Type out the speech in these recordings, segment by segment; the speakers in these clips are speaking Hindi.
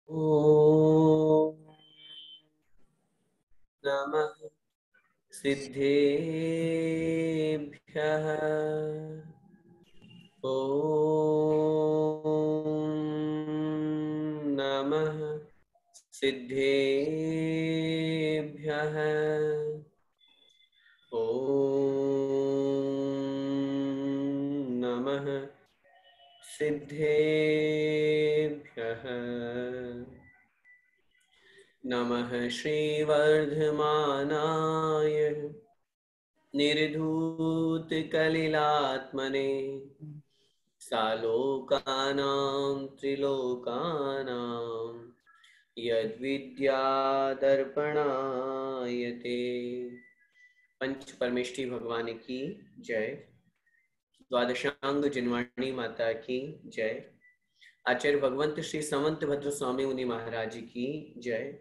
ॐ नमः सिद्धेभ्यः। ॐ नमः सिद्धेभ्यः। ॐ नमः सिद्धेभ्यः। नमः श्रीवर्धमानाय निर्धूतकलिलात्मने सालोकानां त्रिलोकानां यद्विद्यादर्पणाय ते। पंच परमेष्ठी भगवान की जय। द्वादशांग जिनवाणी माता की जय। आचार्य भगवंत श्री समंत भद्र स्वामी मुनि महाराज की जय।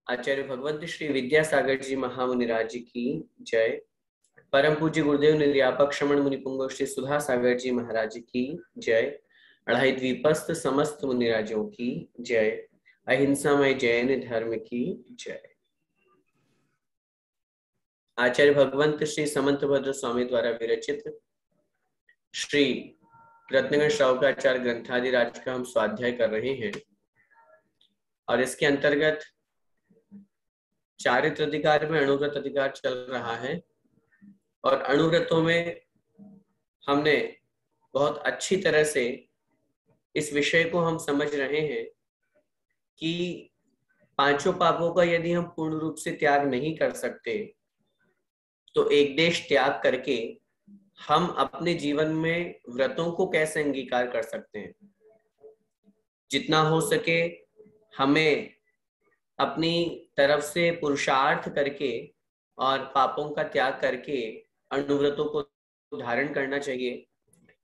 आचार्य भगवंत श्री विद्यासागर जी महामुनिराज जी की जय। परम पूज्य गुरुदेव निर्यापक श्रमण मुनि पुंगव श्री सुधा सागर जी महाराज की जय। अढ़ाई द्वीपस्थ समस्त मुनिराजों की जय। अहिंसामय जैन धर्म की जय। आचार्य भगवंत श्री समंत भद्र स्वामी द्वारा विरचित श्री रत्नगण श्रावकाचार्य ग्रंथादिराज का हम स्वाध्याय कर रहे हैं और इसके अंतर्गत चारित्र अधिकार में अणुव्रत अधिकार चल रहा है और अणुव्रतों में हमने बहुत अच्छी तरह से इस विषय को हम समझ रहे हैं कि पांचों पापों का यदि हम पूर्ण रूप से त्याग नहीं कर सकते तो एक देश त्याग करके हम अपने जीवन में व्रतों को कैसे अंगीकार कर सकते हैं। जितना हो सके हमें अपनी तरफ से पुरुषार्थ करके और पापों का त्याग करके अणुव्रतों को धारण करना चाहिए।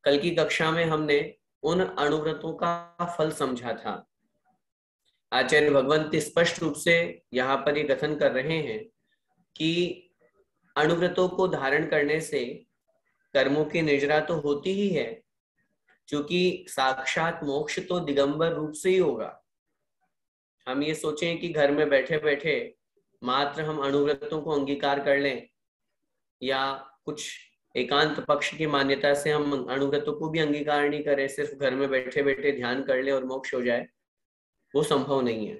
कल की कक्षा में हमने उन अणुव्रतों का फल समझा था। आचार्य भगवंत स्पष्ट रूप से यहाँ पर ये कथन कर रहे हैं कि अणुव्रतों को धारण करने से कर्मों की निजरा तो होती ही है, क्योंकि साक्षात मोक्ष तो दिगंबर रूप से ही होगा। हम ये सोचें कि घर में बैठे बैठे मात्र हम अणुव्रतों को अंगीकार कर लें या कुछ एकांत पक्ष की मान्यता से हम अणुव्रतों को भी अंगीकार नहीं करें, सिर्फ घर में बैठे बैठे ध्यान कर ले और मोक्ष हो जाए, वो संभव नहीं है।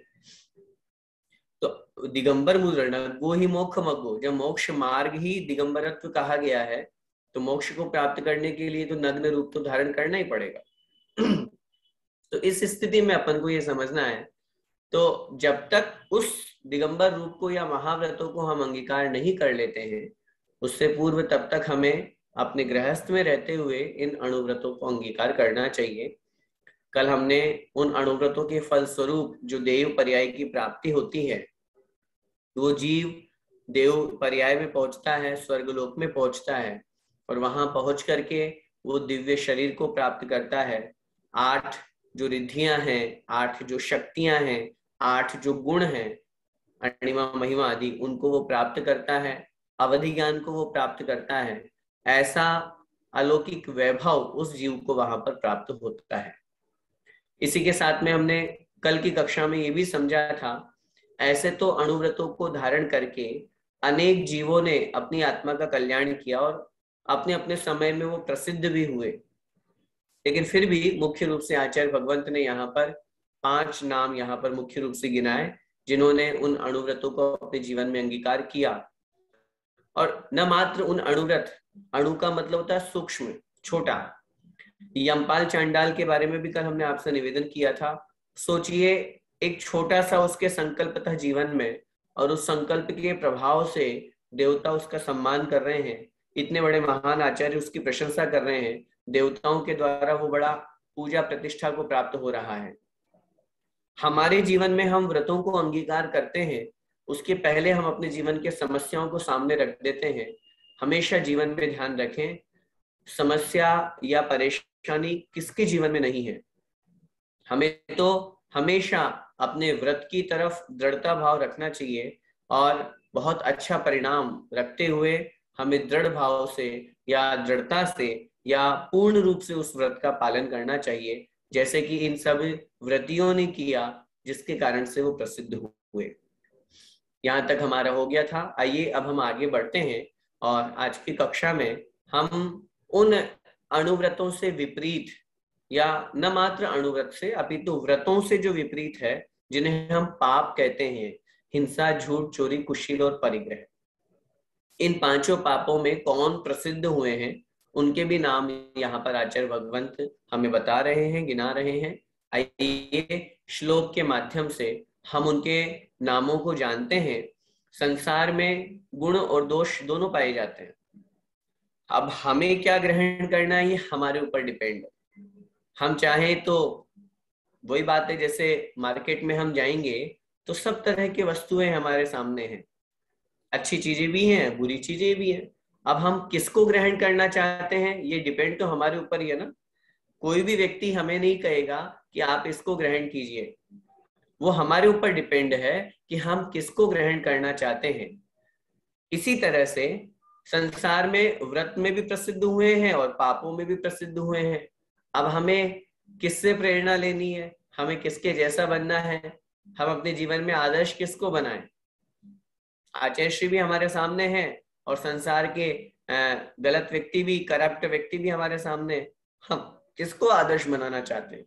तो दिगंबर मुद्रण वो ही मोक्ष मग्गो, जब मोक्ष मार्ग ही दिगंबरत्व कहा गया है तो मोक्ष को प्राप्त करने के लिए तो नग्न रूप तो धारण करना ही पड़ेगा। तो इस स्थिति में अपन को ये समझना है, तो जब तक उस दिगंबर रूप को या महाव्रतों को हम अंगीकार नहीं कर लेते हैं, उससे पूर्व तब तक हमें अपने गृहस्थ में रहते हुए इन अणुव्रतों को अंगीकार करना चाहिए। कल हमने उन अणुव्रतों के फलस्वरूप जो देव पर्याय की प्राप्ति होती है, वो जीव देव पर्याय में पहुंचता है, स्वर्गलोक में पहुंचता है और वहां पहुंच करके वो दिव्य शरीर को प्राप्त करता है। 8 जो रिद्धियां हैं, 8 जो शक्तियां हैं, 8 जो गुण हैं, अणिमा महिमा आदि, उनको वो प्राप्त करता है। अवधि ज्ञान को वो प्राप्त करता है। ऐसा अलौकिक वैभव उस जीव को वहां पर प्राप्त होता है। इसी के साथ में हमने कल की कक्षा में ये भी समझा था, ऐसे तो अणुव्रतों को धारण करके अनेक जीवों ने अपनी आत्मा का कल्याण किया और अपने अपने समय में वो प्रसिद्ध भी हुए, लेकिन फिर भी मुख्य रूप से आचार्य भगवंत ने यहाँ पर 5 नाम यहाँ पर मुख्य रूप से गिनाए जिन्होंने उन अणुव्रतों को अपने जीवन में अंगीकार किया। और न मात्र उन अणुव्रत, अणु का मतलब होता है सूक्ष्म, छोटा। यमपाल चांडाल के बारे में भी कल हमने आपसे निवेदन किया था। सोचिए, एक छोटा सा उसके संकल्प था जीवन में और उस संकल्प के प्रभाव से देवता उसका सम्मान कर रहे हैं, इतने बड़े महान आचार्य उसकी प्रशंसा कर रहे हैं, देवताओं के द्वारा वो बड़ा पूजा प्रतिष्ठा को प्राप्त हो रहा है। हमारे जीवन में हम व्रतों को अंगीकार करते हैं, उसके पहले हम अपने जीवन के समस्याओं को सामने रख देते हैं। हमेशा जीवन में ध्यान रखें, समस्या या परेशानी किसके जीवन में नहीं है। हमें तो हमेशा अपने व्रत की तरफ दृढ़ता भाव रखना चाहिए और बहुत अच्छा परिणाम रखते हुए हमें दृढ़ भाव से या दृढ़ता से या पूर्ण रूप से उस व्रत का पालन करना चाहिए, जैसे कि इन सब व्रतियों ने किया जिसके कारण से वो प्रसिद्ध हुए। यहाँ तक हमारा हो गया था। आइए अब हम आगे बढ़ते हैं और आज की कक्षा में हम उन अणुव्रतों से विपरीत, या न मात्र अणुव्रत से अपितु व्रतों से जो विपरीत है, जिन्हें हम पाप कहते हैं, हिंसा, झूठ, चोरी, कुशील और परिग्रह। इन पांचों पापों में कौन प्रसिद्ध हुए हैं, उनके भी नाम यहाँ पर आचार्य भगवंत हमें बता रहे हैं, गिना रहे हैं। आइए श्लोक के माध्यम से हम उनके नामों को जानते हैं। संसार में गुण और दोष दोनों पाए जाते हैं। अब हमें क्या ग्रहण करना है, ये हमारे ऊपर डिपेंड है। हम चाहें तो वही बात है, जैसे मार्केट में हम जाएंगे तो सब तरह की वस्तुएं हमारे सामने हैं, अच्छी चीजें भी हैं, बुरी चीजें भी हैं। अब हम किसको ग्रहण करना चाहते हैं, ये डिपेंड तो हमारे ऊपर ही है ना। कोई भी व्यक्ति हमें नहीं कहेगा कि आप इसको ग्रहण कीजिए, वो हमारे ऊपर डिपेंड है कि हम किसको ग्रहण करना चाहते हैं। इसी तरह से संसार में व्रत में भी प्रसिद्ध हुए हैं और पापों में भी प्रसिद्ध हुए हैं। अब हमें किससे प्रेरणा लेनी है, हमें किसके जैसा बनना है, हम अपने जीवन में आदर्श किसको बनाएं। आचार्य श्री भी हमारे सामने हैं और संसार के गलत व्यक्ति भी, करप्ट व्यक्ति भी हमारे सामने। हम किसको आदर्श बनाना चाहते हैं,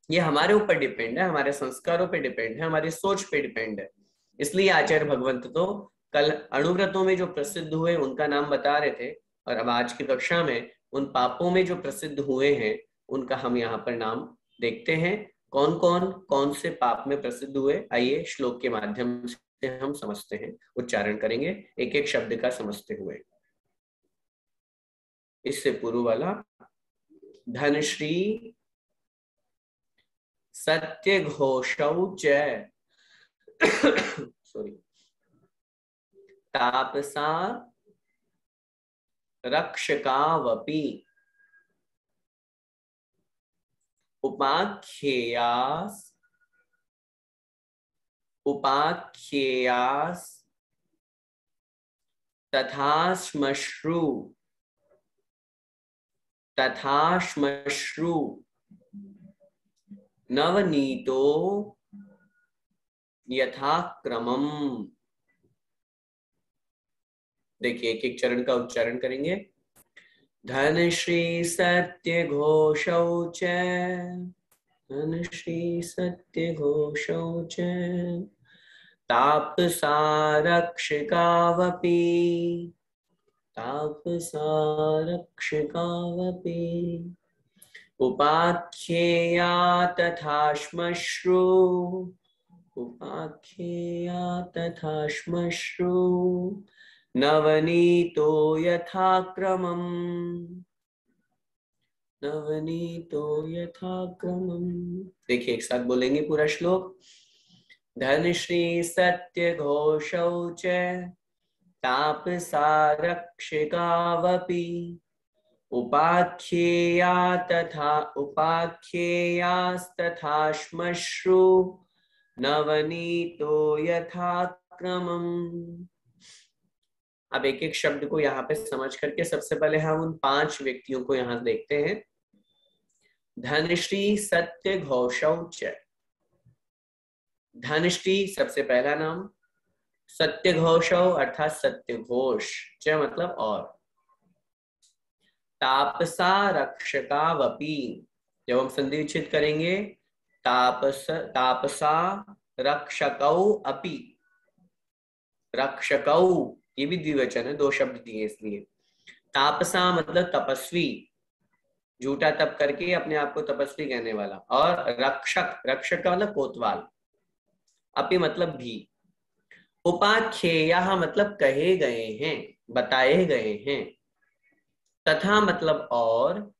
ये हमारे ऊपर डिपेंड है, हमारे संस्कारों पे डिपेंड है, हमारी सोच पे डिपेंड है। इसलिए आचार्य भगवंत तो कल अणुव्रतों में जो प्रसिद्ध हुए उनका नाम बता रहे थे, और अब आज की कक्षा में उन पापों में जो प्रसिद्ध हुए हैं उनका हम यहाँ पर नाम देखते हैं। कौन कौन से पाप में प्रसिद्ध हुए, आइए श्लोक के माध्यम से हम समझते हैं, उच्चारण करेंगे एक एक शब्द का समझते हुए। इससे पूर्व वाला, धनश्री सत्य घोषौ च सॉरी तापसा रक्षकावपि उपाख्येयास तथा श्मश्रु नवनीतो यथाक्रमम्। देखिए एक एक चरण का उच्चारण करेंगे। धनश्री सत्य घोषौ च, धनश्री सत्य घोषौ च तापसा रक्षकावपि, तापसा रक्षकावपि उपाख्येया तथा श्मश्रु, उपाख्येया तथा श्मश्रु नवनीतो यथाक्रमम्, नवनीतो यथाक्रमम्। देखिए एक साथ बोलेंगे पूरा श्लोक। धनश्री सत्य घोषौ च तापसा रक्षकावपि उपाख्येयास्तथा श्मश्रु नवनीतो यथाक्रमम्। अब एक एक शब्द को यहाँ पे समझ करके सबसे पहले हम उन 5 व्यक्तियों को यहाँ देखते हैं। धनश्री सत्य घोषौ च, धनश्री सबसे पहला नाम, सत्य घोषौ अर्थात सत्य घोष, च मतलब और, तापसा रक्षकावपि, जब हम संधि विच्छेद करेंगे तापसा रक्षकौ अपि, रक्षकौ ये भी द्विवचन है, 2 शब्द दिए इसलिए। तापसा मतलब तपस्वी, झूठा तप करके अपने आप को तपस्वी कहने वाला, और रक्षक, रक्षक का मतलब कोतवाल, अपि मतलब भी। उपाख्येयः मतलब कहे गए हैं, बताए गए हैं, तथा मतलब और,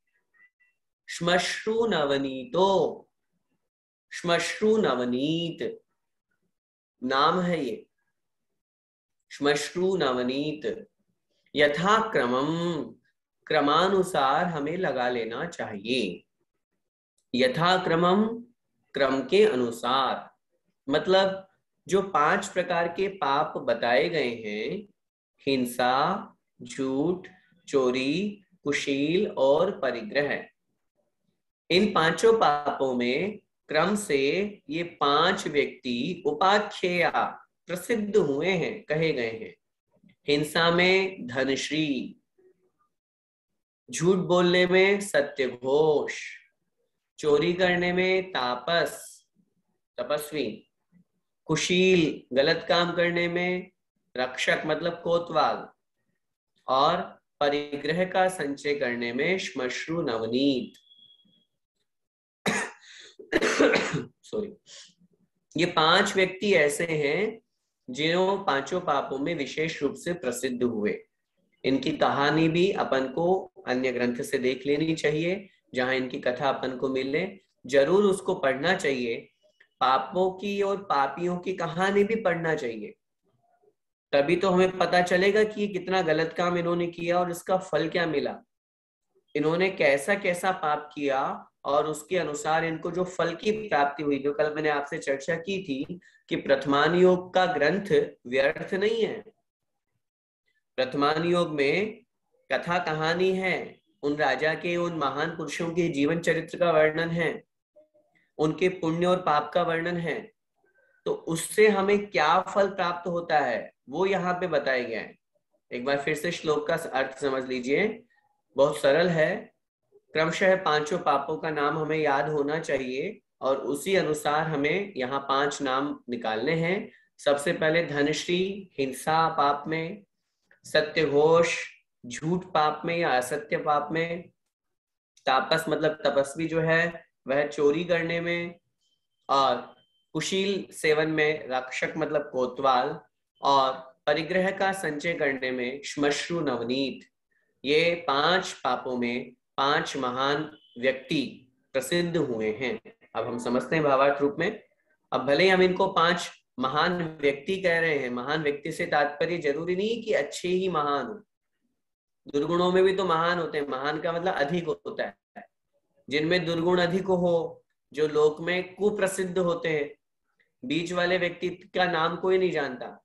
श्मश्रु नवनीतो, श्मश्रु नवनीत नाम है ये, श्मश्रु नवनीत। यथाक्रमम् क्रमानुसार हमें लगा लेना चाहिए, यथाक्रमम् क्रम के अनुसार, मतलब जो 5 प्रकार के पाप बताए गए हैं, हिंसा, झूठ, चोरी, कुशील और परिग्रह, इन 5 पापों में क्रम से ये 5 व्यक्ति उपाख्याया प्रसिद्ध हुए हैं, कहे गए हैं। हिंसा में धनश्री, झूठ बोलने में सत्यघोष, चोरी करने में तापस तपस्वी, कुशील गलत काम करने में रक्षक मतलब कोतवाल, और परिग्रह का संचय करने में श्मश्रु नवनीत। सॉरी, ये 5 व्यक्ति ऐसे हैं जिन्हों 5 पापों में विशेष रूप से प्रसिद्ध हुए। इनकी कहानी भी अपन को अन्य ग्रंथ से देख लेनी चाहिए, जहां इनकी कथा अपन को मिले जरूर उसको पढ़ना चाहिए। पापों की और पापियों की कहानी भी पढ़ना चाहिए, तभी तो हमें पता चलेगा कि कितना गलत काम इन्होंने किया और इसका फल क्या मिला। इन्होंने कैसा कैसा पाप किया और उसके अनुसार इनको जो फल की प्राप्ति हुई, जो कल मैंने आपसे चर्चा की थी कि प्रथमान योग का ग्रंथ व्यर्थ नहीं है। प्रथमान योग में कथा कहानी है, उन राजा के, उन महान पुरुषों के जीवन चरित्र का वर्णन है, उनके पुण्य और पाप का वर्णन है। तो उससे हमें क्या फल प्राप्त होता है वो यहाँ पे बताया गया है। एक बार फिर से श्लोक का अर्थ समझ लीजिए, बहुत सरल है। क्रमशः 5 पापों का नाम हमें याद होना चाहिए और उसी अनुसार हमें यहाँ 5 नाम निकालने हैं। सबसे पहले धनश्री हिंसा पाप में, सत्यघोष झूठ पाप में या असत्य पाप में, तापस मतलब तपस्वी जो है वह चोरी करने में, और कुशील सेवन में, रक्षक मतलब कोतवाल, और परिग्रह का संचय करने में श्मश्रु नवनीत। ये 5 पापों में 5 महान व्यक्ति प्रसिद्ध हुए हैं। अब हम समझते हैं भावार्थ रूप में। अब भले ही हम इनको 5 महान व्यक्ति कह रहे हैं, महान व्यक्ति से तात्पर्य जरूरी नहीं कि अच्छे ही महान हो, दुर्गुणों में भी तो महान होते हैं। महान का मतलब अधिक होता है। जिनमें दुर्गुण अधिक हो, जो लोक में कुप्रसिद्ध होते हैं, बीच वाले व्यक्ति का नाम कोई नहीं जानता।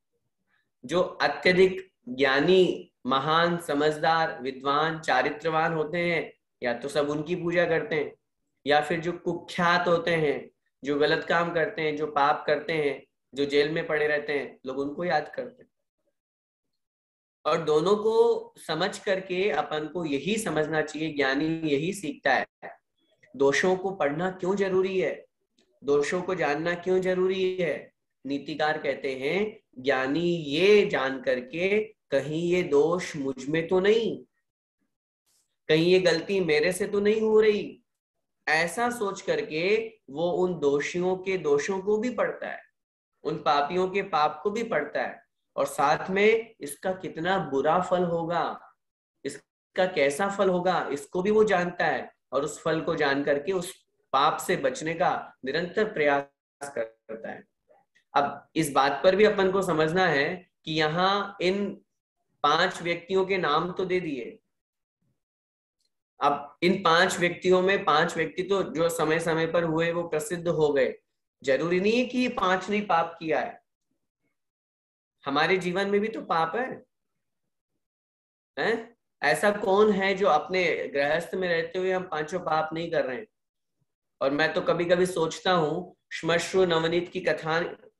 जो अत्यधिक ज्ञानी, महान, समझदार, विद्वान, चारित्रवान होते हैं, या तो सब उनकी पूजा करते हैं, या फिर जो कुख्यात होते हैं, जो गलत काम करते हैं, जो पाप करते हैं, जो जेल में पड़े रहते हैं, लोग उनको याद करते हैं। और दोनों को समझ करके अपन को यही समझना चाहिए, ज्ञानी यही सीखता है, दोषों को पढ़ना क्यों जरूरी है, दोषों को जानना क्यों जरूरी है। नीतिकार कहते हैं ज्ञानी ये जान करके कहीं ये दोष मुझ में तो नहीं, कहीं ये गलती मेरे से तो नहीं हो रही, ऐसा सोच करके वो उन दोषियों के दोषों को भी पढ़ता है, उन पापियों के पाप को भी पढ़ता है, और साथ में इसका कितना बुरा फल होगा, इसका कैसा फल होगा, इसको भी वो जानता है, और उस फल को जान करके उस पाप से बचने का निरंतर प्रयास करता है। अब इस बात पर भी अपन को समझना है कि यहाँ इन 5 व्यक्तियों के नाम तो दे दिए। अब इन 5 व्यक्तियों में 5 व्यक्ति तो जो समय समय पर हुए वो प्रसिद्ध हो गए, जरूरी नहीं है कि ये 5 ने पाप किया है। हमारे जीवन में भी तो पाप है? ऐसा कौन है जो अपने गृहस्थ में रहते हुए हम 5 पाप नहीं कर रहे हैं? और मैं तो कभी कभी सोचता हूँ, श्मश्रु नवनीत की कथा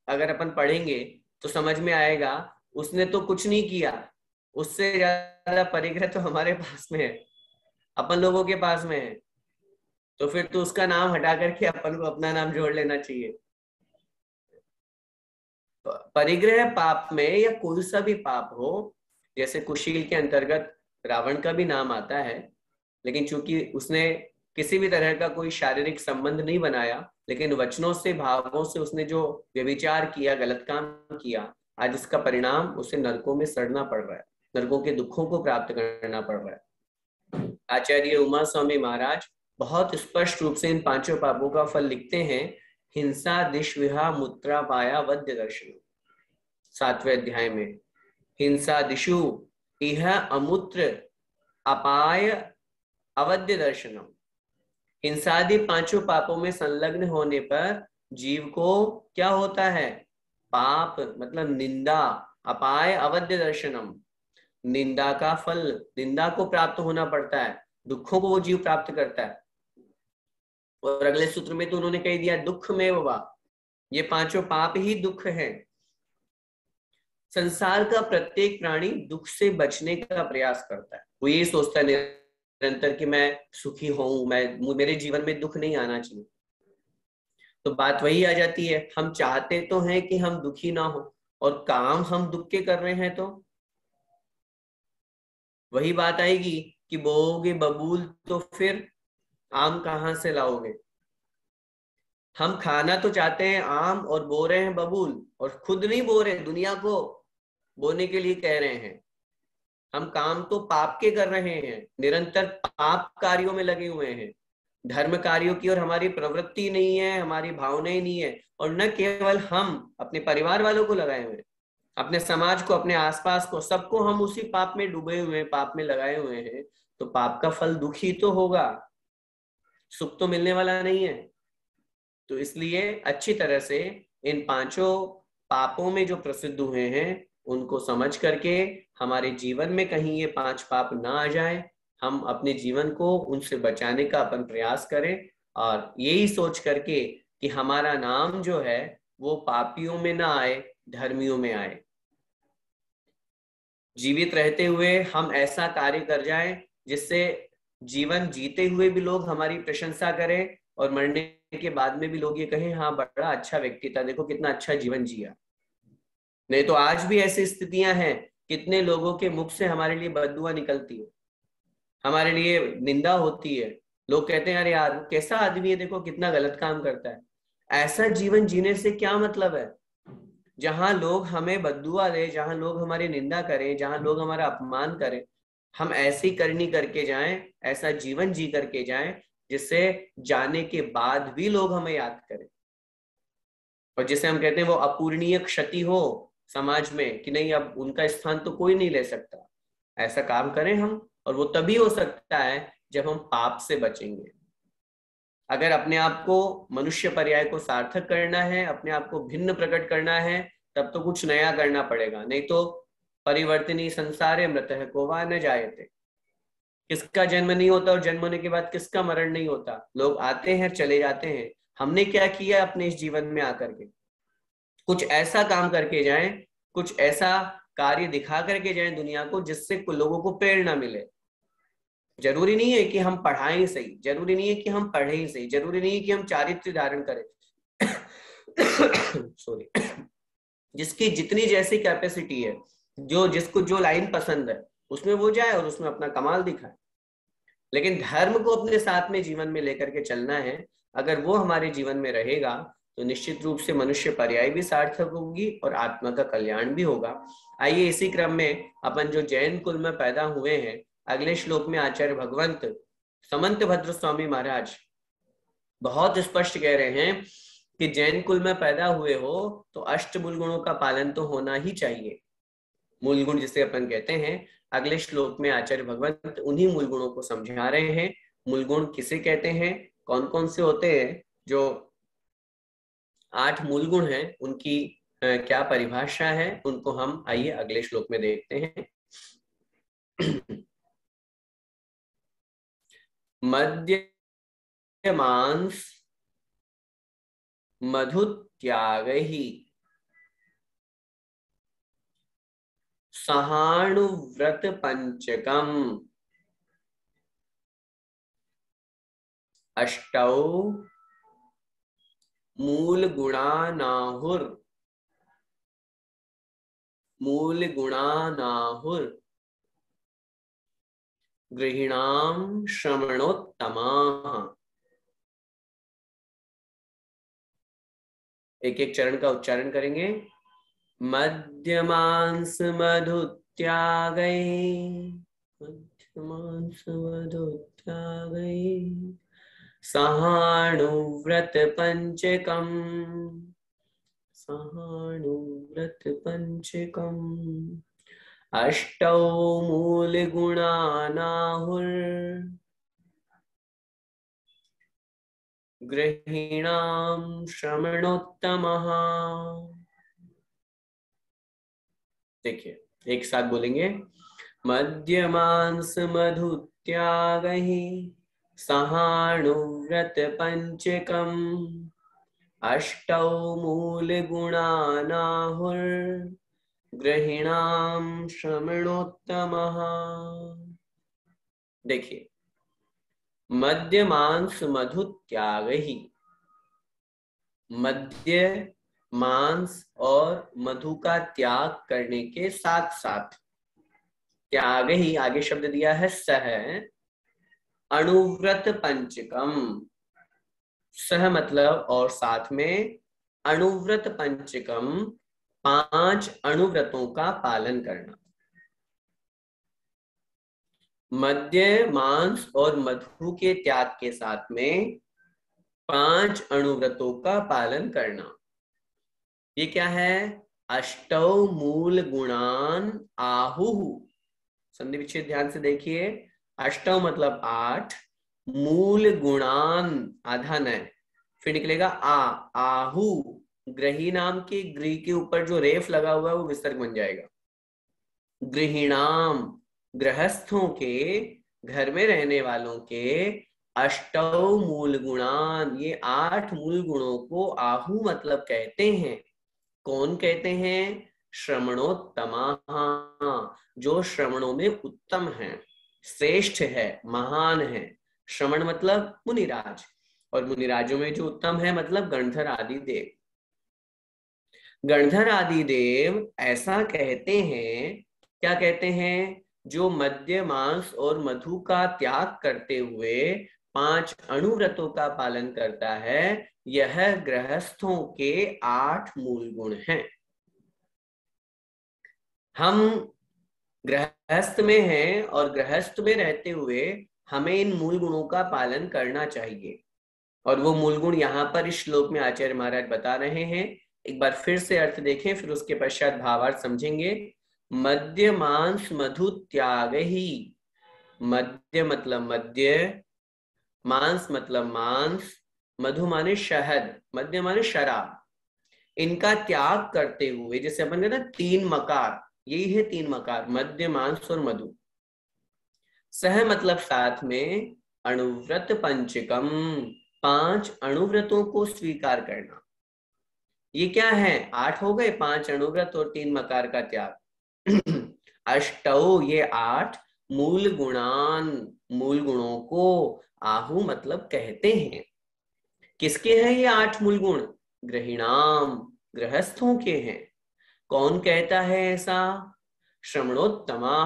अगर अपन पढ़ेंगे तो समझ में आएगा, उसने तो कुछ नहीं किया, उससे ज्यादा परिग्रह तो हमारे पास में है, अपन लोगों के पास में है। तो फिर तो उसका नाम हटा करके अपन को अपना नाम जोड़ लेना चाहिए। परिग्रह पाप में या कोई सा भी पाप हो, जैसे कुशील के अंतर्गत रावण का भी नाम आता है, लेकिन चूंकि उसने किसी भी तरह का कोई शारीरिक संबंध नहीं बनाया, लेकिन वचनों से, भावों से उसने जो व्यभिचार किया, गलत काम किया, आज इसका परिणाम उसे नरकों में सड़ना पड़ रहा है, नरकों के दुखों को प्राप्त करना पड़ रहा है। आचार्य उमा स्वामी महाराज बहुत स्पष्ट रूप से इन 5 पापों का फल लिखते हैं। हिंसा दिशविहा मुत्रा पाया वद्य दर्शन, 7वें अध्याय में। हिंसा दिशु इह अमुत्र अपाय अवध्य दर्शनम। हिंसादि 5 पापों में संलग्न होने पर जीव को क्या होता है? पाप मतलब निंदा, अपाय अवध्य दर्शनम, निंदा का फल, निंदा को प्राप्त होना पड़ता है, दुखों को वो जीव प्राप्त करता है। और अगले सूत्र में तो उन्होंने कह दिया दुख में वा, ये पांचों पाप ही दुख है। संसार का प्रत्येक प्राणी दुख से बचने का प्रयास करता है, वो ये सोचता है निरंतर कि मैं सुखी हूं, मेरे जीवन में दुख नहीं आना चाहिए। तो बात वही आ जाती है, हम चाहते तो हैं कि हम दुखी ना हो और काम हम दुख के कर रहे हैं, तो वही बात आएगी कि बोओगे बबूल तो फिर आम कहां से लाओगे। हम खाना तो चाहते हैं आम और बो रहे हैं बबूल, और खुद नहीं बो रहे, दुनिया को बोने के लिए कह रहे हैं। हम काम तो पाप के कर रहे हैं, निरंतर पाप कार्यों में लगे हुए हैं, धर्म कार्यों की और हमारी प्रवृत्ति नहीं है, हमारी भावनाएं नहीं है। और न केवल हम अपने परिवार वालों को लगाए हुए हैं, अपने समाज को, अपने आसपास को, सबको हम उसी पाप में डूबे हुए हैं, पाप में लगाए हुए हैं। तो पाप का फल दुखी तो होगा, सुख तो मिलने वाला नहीं है। तो इसलिए अच्छी तरह से इन पांचों पापों में जो प्रसिद्ध हुए हैं उनको समझ करके हमारे जीवन में कहीं ये पांच पाप ना आ जाए, हम अपने जीवन को उनसे बचाने का अपन प्रयास करें। और यही सोच करके कि हमारा नाम जो है वो पापियों में ना आए, धर्मियों में आए। जीवित रहते हुए हम ऐसा कार्य कर जाएं जिससे जीवन जीते हुए भी लोग हमारी प्रशंसा करें और मरने के बाद में भी लोग ये कहें हाँ बड़ा अच्छा व्यक्ति था, देखो कितना अच्छा जीवन जिया। नहीं तो आज भी ऐसी स्थितियां हैं, कितने लोगों के मुख से हमारे लिए बददुआ निकलती है, हमारे लिए निंदा होती है। लोग कहते हैं अरे यार कैसा आदमी है, देखो कितना गलत काम करता है। ऐसा जीवन जीने से क्या मतलब है? जहां लोग हमें बद्दुआ दे, जहां लोग हमारी निंदा करें, जहां लोग हमारा अपमान करें, हम ऐसी करनी करके जाएं, ऐसा जीवन जी करके जाएं जिससे जाने के बाद भी लोग हमें याद करें, और जिसे हम कहते हैं वो अपूरणीय क्षति हो समाज में कि नहीं अब उनका स्थान तो कोई नहीं ले सकता। ऐसा काम करें हम, और वो तभी हो सकता है जब हम पाप से बचेंगे। अगर अपने आप को मनुष्य पर्याय को सार्थक करना है, अपने आप को भिन्न प्रकट करना है, तब तो कुछ नया करना पड़ेगा, नहीं तो परिवर्तनी संसारे मृतः को वा न जायते। किसका जन्म नहीं होता और जन्म होने के बाद किसका मरण नहीं होता, लोग आते हैं चले जाते हैं। हमने क्या किया अपने इस जीवन में आकर के? कुछ ऐसा काम करके जाएं, कुछ ऐसा कार्य दिखा करके जाएं दुनिया को जिससे लोगों को प्रेरणा मिले। जरूरी नहीं है कि हम पढ़ाएं सही, जरूरी नहीं है कि हम पढ़े ही सही, जरूरी नहीं है कि हम चारित्र धारण करें। सॉरी। जिसकी जितनी जैसी कैपेसिटी है, जो जिसको जो लाइन पसंद है उसमें वो जाए और उसमें अपना कमाल दिखाए। लेकिन धर्म को अपने साथ में जीवन में लेकर के चलना है, अगर वो हमारे जीवन में रहेगा तो निश्चित रूप से मनुष्य पर्याय भी सार्थक होगी और आत्मा का कल्याण भी होगा। आइए इसी क्रम में अपन जो जैन कुल में पैदा हुए हैं, अगले श्लोक में आचार्य भगवंत समंत भद्र स्वामी महाराज बहुत स्पष्ट कह रहे हैं कि जैन कुल में पैदा हुए हो तो अष्ट मूल गुणों का पालन तो होना ही चाहिए। मूल गुण जिसे अपन कहते हैं, अगले श्लोक में आचार्य भगवंत उन्हीं मूल गुणों को समझा रहे हैं। मूल गुण किसे कहते हैं, कौन कौन से होते हैं? जो 8 मूल गुण हैं उनकी क्या परिभाषा है, उनको हम आइए अगले श्लोक में देखते हैं। मद्य मांस मधु त्याग ही सहानुव्रत पंचकम अष्टौ मूल गुणानाहुर गृहिणाम श्रमणोत्तमा। एक एक चरण का उच्चारण करेंगे। मध्यमांस मधु त्यागै, मध्यमांस मधु त्यागै सहानुव्रत पंचकम, सहानुव्रत पंचकम अष्टौ मूल गुणानाहुर गृहीणाम श्रमणोत्तमः। देखिए एक साथ बोलेंगे। मध्यमांस मधु त्यागहि सहानुव्रत पंचकम् अष्टौ मूलगुणानाहुर् गृहीणाम श्रमणोत्तमः। देखिए, मद्य मांस मधु त्याग ही, मद्य मांस और मधु का त्याग करने के साथ साथ, त्याग ही आगे शब्द दिया है सह अनुव्रत पंचकम, सह मतलब और साथ में, अनुव्रत पंचकम 5 अनुव्रतों का पालन करना। मद्य मांस और मधु के त्याग के साथ में 5 अनुव्रतों का पालन करना। ये क्या है? अष्टौ मूल गुणान आहुः, संधि विच्छेद ध्यान से देखिए। अष्टौ मतलब 8, मूल गुणान आधा न, फिर निकलेगा आहु, ग्रही नाम के ग्री के ऊपर जो रेफ लगा हुआ है वो विसर्ग बन जाएगा। गृहिणाम गृहस्थों के, घर में रहने वालों के, अष्टौ मूल गुणान ये 8 मूल गुणों को आहु मतलब कहते हैं। कौन कहते हैं? श्रमणोत्तमा, जो श्रमणों में उत्तम है, श्रेष्ठ है, महान है। श्रमण मतलब मुनिराज, और मुनिराजों में जो उत्तम है मतलब गणधर आदि देव। गणधर आदि देव ऐसा कहते हैं, क्या कहते हैं? जो मद्य मांस और मधु का त्याग करते हुए 5 अनुव्रतों का पालन करता है, यह गृहस्थों के 8 मूल गुण हैं। हम गृहस्थ में हैं और गृहस्थ में रहते हुए हमें इन मूल गुणों का पालन करना चाहिए। और वो मूल गुण यहाँ पर इस श्लोक में आचार्य महाराज बता रहे हैं। एक बार फिर से अर्थ देखें, फिर उसके पश्चात भावार्थ समझेंगे। मद्य मांस मधु त्याग ही, मद्य मतलब मद्य, मांस मतलब मांस, मधु माने शहद, मद्य माने शराब, इनका त्याग करते हुए, जैसे अपन कहते हैं 3 मकार, यही है 3 मकार, मद्य मांस और मधु। सह मतलब साथ में, अनुव्रत पंचकम 5 अनुव्रतों को स्वीकार करना। ये क्या है? 8 हो गए, 5 अनुव्रत और 3 मकार का त्याग। अष्टौ ये 8 मूल गुणान, मूल गुणों को आहु मतलब कहते हैं। किसके हैं ये 8 मूल गुण? गृहिणाम गृहस्थों के हैं। कौन कहता है ऐसा? श्रमणोत्तमा,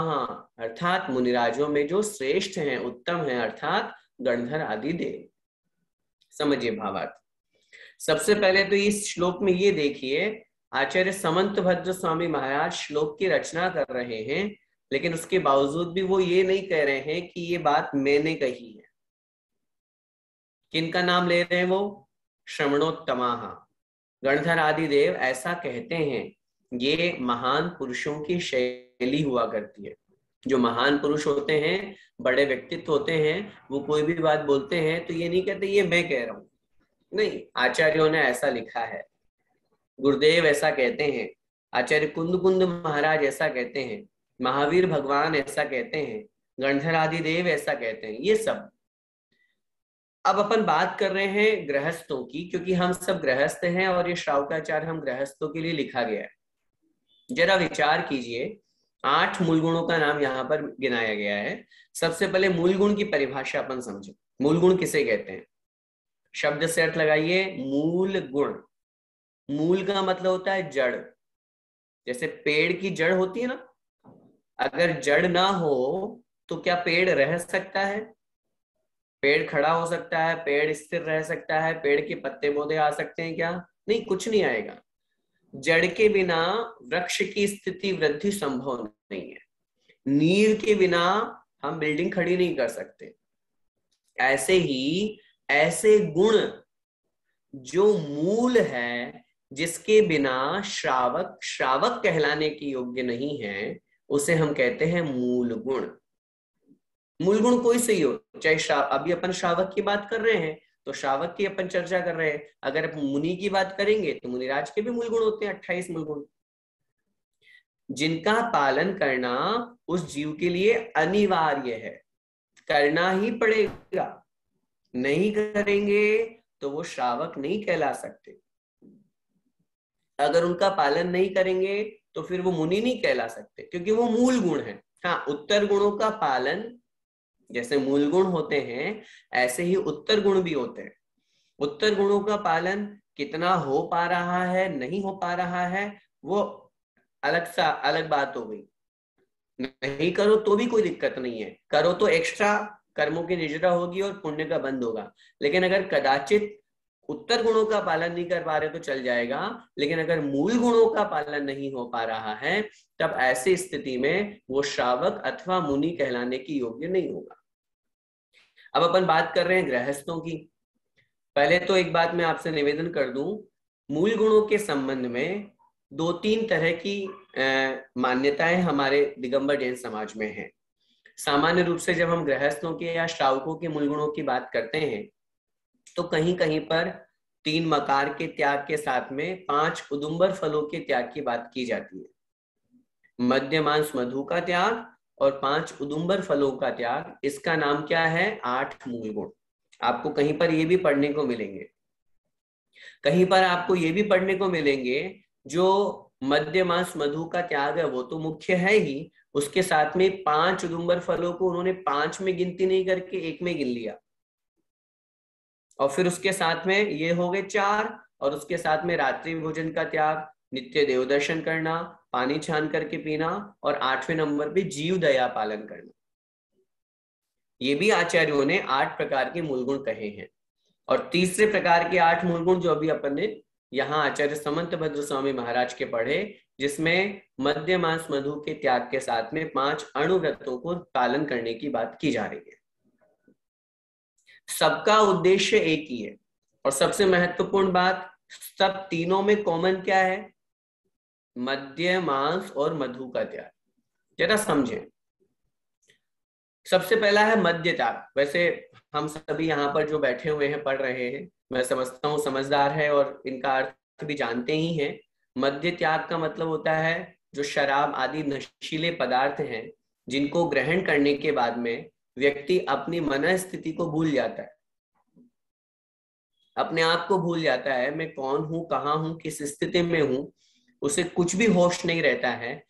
अर्थात मुनिराजों में जो श्रेष्ठ हैं, उत्तम हैं, अर्थात गणधर आदि देव। समझिए भावार्थ। सबसे पहले तो इस श्लोक में ये देखिए, आचार्य समंत भद्र स्वामी महाराज श्लोक की रचना कर रहे हैं, लेकिन उसके बावजूद भी वो ये नहीं कह रहे हैं कि ये बात मैंने कही है। किनका नाम ले रहे हैं वो? श्रमणोत्तमा, गणधर आदि देव ऐसा कहते हैं। ये महान पुरुषों की शैली हुआ करती है। जो महान पुरुष होते हैं, बड़े व्यक्तित्व होते हैं, वो कोई भी बात बोलते हैं तो ये नहीं कहते ये मैं कह रहा हूं, नहीं, आचार्यों ने ऐसा लिखा है, गुरुदेव ऐसा कहते हैं, आचार्य कुंद कुंद महाराज ऐसा कहते हैं, महावीर भगवान ऐसा कहते हैं, गणधर आदि देव ऐसा कहते हैं, ये सब। अब अपन बात कर रहे हैं गृहस्थों की, क्योंकि हम सब गृहस्थ हैं और ये श्रावकाचार्य हम गृहस्थों के लिए लिखा गया है। जरा विचार कीजिए, 8 मूल गुणों का नाम यहाँ पर गिनाया गया है। सबसे पहले मूल गुण की परिभाषा अपन समझे। मूल गुण किसे कहते हैं? शब्द से अर्थ लगाइए, मूल गुण। मूल का मतलब होता है जड़। जैसे पेड़ की जड़ होती है ना, अगर जड़ ना हो तो क्या पेड़ रह सकता है? पेड़ खड़ा हो सकता है, पेड़ स्थिर रह सकता है, पेड़ के पत्ते पौधे आ सकते हैं क्या? नहीं, कुछ नहीं आएगा। जड़ के बिना वृक्ष की स्थिति वृद्धि संभव नहीं है। नींव के बिना हम बिल्डिंग खड़ी नहीं कर सकते। ऐसे ही ऐसे गुण जो मूल है, जिसके बिना श्रावक श्रावक कहलाने के योग्य नहीं है, उसे हम कहते हैं मूल गुण। मूल गुण कोई सही हो, चाहे अभी अपन श्रावक की बात कर रहे हैं तो श्रावक की अपन चर्चा कर रहे हैं, अगर मुनि की बात करेंगे तो मुनिराज के भी मूल गुण होते हैं, 28 मूल गुण, जिनका पालन करना उस जीव के लिए अनिवार्य है, करना ही पड़ेगा। नहीं करेंगे तो वो श्रावक नहीं कहला सकते। अगर उनका पालन नहीं करेंगे तो फिर वो मुनि नहीं कहला सकते, क्योंकि वो मूल गुण है। हाँ, उत्तर गुणों का पालन, जैसे मूल गुण होते हैं ऐसे ही उत्तर गुण भी होते हैं। उत्तर गुणों का पालन कितना हो पा रहा है, नहीं हो पा रहा है, वो अलग बात हो गई। नहीं करो तो भी कोई दिक्कत नहीं है, करो तो एक्स्ट्रा कर्मों की निजरा होगी और पुण्य का बंद होगा। लेकिन अगर कदाचित उत्तर गुणों का पालन नहीं कर पा रहे तो चल जाएगा, लेकिन अगर मूल गुणों का पालन नहीं हो पा रहा है तब ऐसी स्थिति में वो श्रावक अथवा मुनि कहलाने की योग्य नहीं होगा। अब अपन बात कर रहे हैं गृहस्थों की। पहले तो एक बात मैं आपसे निवेदन कर दूं, मूल गुणों के संबंध में दो तीन तरह की मान्यताएं हमारे दिगंबर जैन समाज में हैं। सामान्य रूप से जब हम गृहस्थों के या श्रावकों के मूल गुणों की बात करते हैं तो कहीं कहीं पर 3 मकार के त्याग के साथ में 5 उदुम्बर फलों के त्याग की बात की जाती है। मद्य मांस मधु का त्याग और 5 उदुम्बर फलों का त्याग, इसका नाम क्या है? 8 मूल गुण। आपको कहीं पर ये भी पढ़ने को मिलेंगे, कहीं पर आपको ये भी पढ़ने को मिलेंगे, जो मद्य मांस मधु का त्याग है वो तो मुख्य है ही, उसके साथ में 5 उदुम्बर फलों को उन्होंने 5 में गिनती नहीं करके 1 में गिन लिया, और फिर उसके साथ में ये हो गए 4, और उसके साथ में रात्रि भोजन का त्याग, नित्य देव दर्शन करना, पानी छान करके पीना, और 8वें नंबर पे जीव दया पालन करना। ये भी आचार्यों ने 8 प्रकार के मूल गुण कहे हैं। और तीसरे प्रकार के 8 मूल गुण जो अभी अपन ने यहाँ आचार्य समंत भद्र स्वामी महाराज के पढ़े, जिसमें मद्य मांस मधु के त्याग के साथ में 5 अणुव्रतों को पालन करने की बात की जा रही है। सबका उद्देश्य एक ही है, और सबसे महत्वपूर्ण बात, सब तीनों में कॉमन क्या है? मद्य मांस और मधु का त्याग। जरा समझें। सबसे पहला है मद्य त्याग। वैसे हम सभी यहाँ पर जो बैठे हुए हैं, पढ़ रहे हैं, मैं समझता हूँ समझदार है और इनका अर्थ भी जानते ही हैं। मद्य त्याग का मतलब होता है जो शराब आदि नशीले पदार्थ हैं, जिनको ग्रहण करने के बाद में व्यक्ति अपनी मन स्थिति को भूल जाता है, अपने आप को भूल जाता है, मैं कौन हूं, कहाँ हूं, किस स्थिति में हूं, उसे कुछ भी होश नहीं रहता है,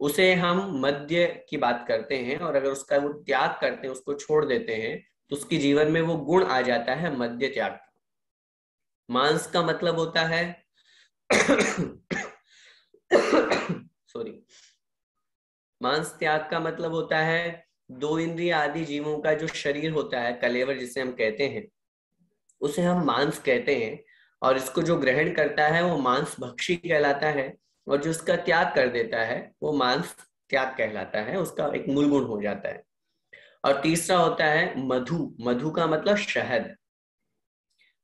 उसे हम मद्य की बात करते हैं। और अगर उसका वो त्याग करते हैं, उसको छोड़ देते हैं, तो उसके जीवन में वो गुण आ जाता है मद्य त्याग का। मांस का मतलब होता है सॉरी, मांस त्याग का मतलब होता है 2 इंद्रिय आदि जीवों का जो शरीर होता है, कलेवर जिसे हम कहते हैं, उसे हम मांस कहते हैं। और इसको जो ग्रहण करता है वो मांस भक्षी कहलाता है, और जो इसका त्याग कर देता है वो मांस त्याग कहलाता है, उसका एक मूल गुण हो जाता है। और तीसरा होता है मधु। मधु का मतलब शहद।